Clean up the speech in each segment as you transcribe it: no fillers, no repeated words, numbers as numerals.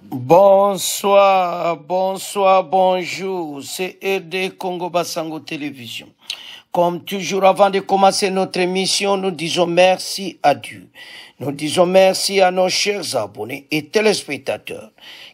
Bonsoir, bonsoir, bonjour. C'est ED Congo Basango Télévision. Comme toujours, avant de commencer notre émission, nous disons merci à Dieu. Nous disons merci à nos chers abonnés et téléspectateurs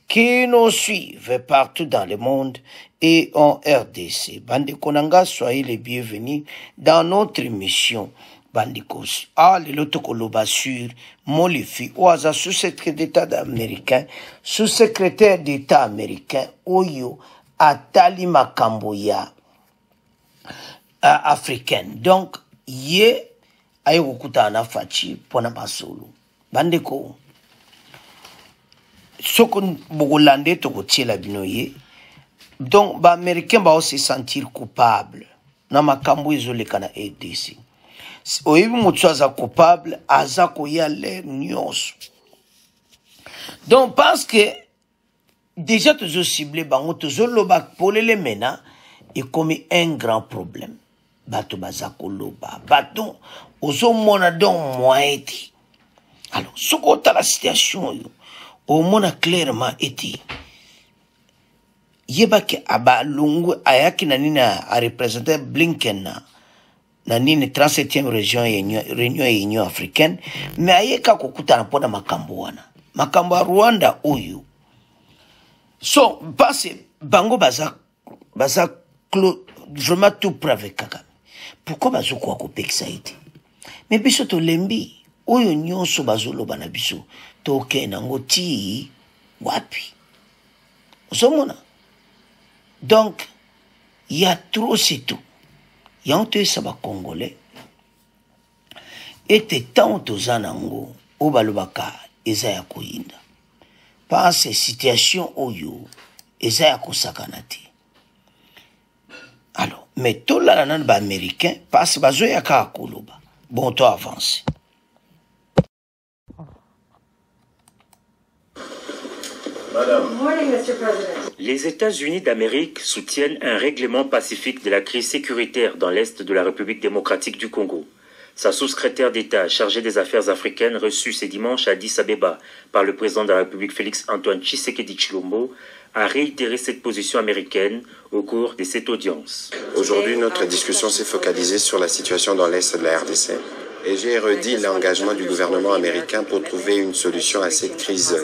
qui nous suivent partout dans le monde et en RDC. Bande Konanga, soyez les bienvenus dans notre émission. Bandikos, le tokoloba sur Molifi, Oaza, sous-secrétaire d'État américain, sous-secrétaire d'État américain, Oyo, Atali Makamboya, africaine. Donc, yé, ayo kuta na fachi, pona basolo. Bandeko, soko bogolande toko tiela binoye. Donc, ba américain ba se sentir coupable. Na makambo izole kana EDC. Oyebi mutu aza coupable, aza koya l'air nyonso. Donc, parce que, déjà, toujours ciblé, bango, toujours loba, polele mena, et commis un grand problème. Bato bazako loba. Bato, ozo mona don moiti. Alors, ce qu'on a la situation, au mona clairement été. Yebake aba lungu, ayaki nanina a représenter Blinken na nini 37e réunion Union africaine, mais ayeka kokuta na pona makambo wana. Makambo ya Rwanda oyo. So, parce bango baza vraiment tout près avec Kagame. Pourquoi bazo kwa kopekisa ite? Mais biso to lembi, oyo nyonso bazo loba na biso, toke nango ti wapi. Osomona. Donc, il y a trop c'est tout. Yante saba congolais était tant aux anango au balubaka ezaya koyinda par ces situations oyo ezaya kosakanati. Alors mais tout la nan ba américain passe bazo ya ka koloba bon to avance. Les États-Unis d'Amérique soutiennent un règlement pacifique de la crise sécuritaire dans l'Est de la République démocratique du Congo. Sa sous-secrétaire d'État chargée des affaires africaines reçue ce dimanche à Addis Abeba par le président de la République Félix-Antoine Tshisekedi Tshilombo a réitéré cette position américaine au cours de cette audience. Aujourd'hui, notre discussion s'est focalisée sur la situation dans l'Est de la RDC. Et j'ai redit l'engagement du gouvernement américain pour trouver une solution à cette crise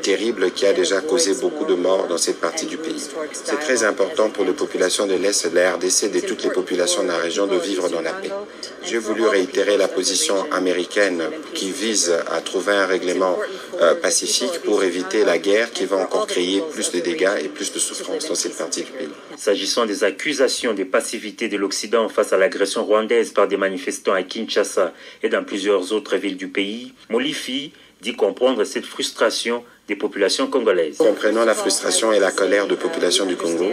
terrible qui a déjà causé beaucoup de morts dans cette partie du pays. C'est très important pour les populations de l'Est de la RDC et de toutes les populations de la région de vivre dans la paix. J'ai voulu réitérer la position américaine qui vise à trouver un règlement pacifique pour éviter la guerre qui va encore créer plus de dégâts et plus de souffrances dans cette partie du pays. S'agissant des accusations de passivité de l'Occident face à l'agression rwandaise par des manifestants à Kinshasa et dans plusieurs autres villes du pays, Molifi dit comprendre cette frustration des populations congolaises. Comprenons la frustration et la colère des populations du Congo,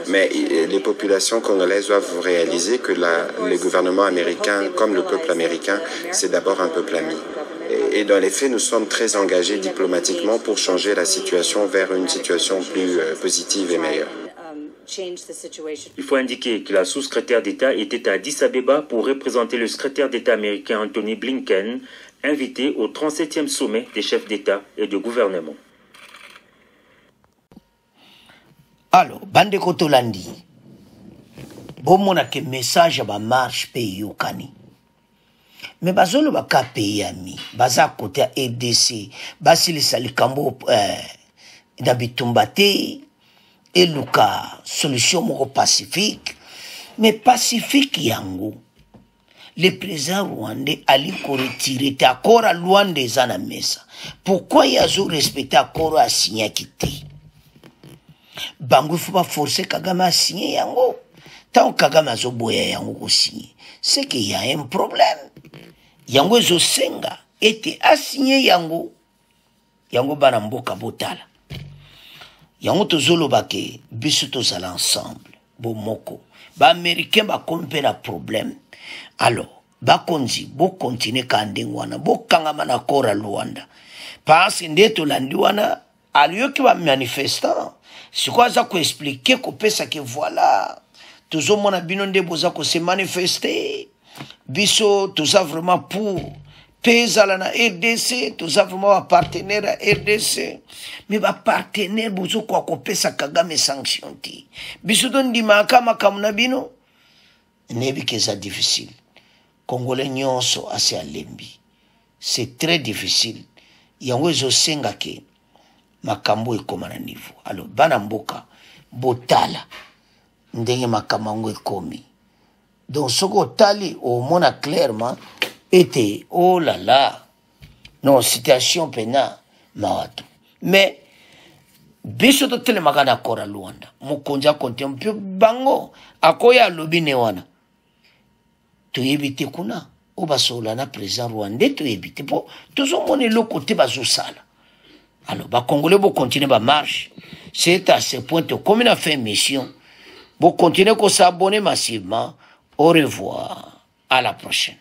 mais les populations congolaises doivent réaliser que le gouvernement américain, comme le peuple américain, c'est d'abord un peuple ami. Et dans les faits, nous sommes très engagés diplomatiquement pour changer la situation vers une situation plus positive et meilleure. Il faut indiquer que la sous-secrétaire d'État était à Addis Abeba pour représenter le secrétaire d'État américain Anthony Blinken, invité au 37e sommet des chefs d'État et de gouvernement. Alors, bande kotolandi, bomona ke message ba marche pe yokani. Mais bazolo baka pays ami, baza côté EDC, basilisa likambo na bitumbate. Et Luka, solution moko pacifique, mais pacifique yango. Le président rwandais ali ko retirer accord à Luanda zana mesa. Pourquoi yazo respecter accord à signer kiti? Bango faut pas forcer Kagame à signer yango. Tant Kagame azo boya yango ko signer, c'est qu'il y a un problème. Yango zo senga était à signer yango. Yango bana mboka botala. Yango tozolo bake biso tozala ensemble bo moko ba américain ba kompe na problème alors ba konzi bo continuer ka ndengwana bo kangama na kora Luanda parce ndeto landi wana aliyo ki ba manifestant siko za ko expliquer ko pesa que voilà tozomona bino nde boza ko se manifester biso toza vraiment pour Pezala na RDC, toza vraiment ba partenaire à RDC. Mais ba partenaire bozo kwa kopesa Kagame sanction ti. Biso don di makama kamuna bino. Nebi keza difficile. Congolais nyonso ase alembi. C'est très difficile. Yango ezo senga ke makambo ekoma na niveau. Alors bana mboka botala ndenge makambo ekomi. Donc soko tali au mona clairement était oh là là non situation pena mawato. Mais biso to tele makana kora Luanda. Mukonja kontemple bango akoya lobine wana. Tu éviter kuna obasola na président rwandais tu éviter po toujours mon le côté bazo sala. Alors ba congolais bo continuer ba marche. C'est à ce point que comme on a fait mission, bo continuer qu'on s'abonner massivement. Au revoir, à la prochaine.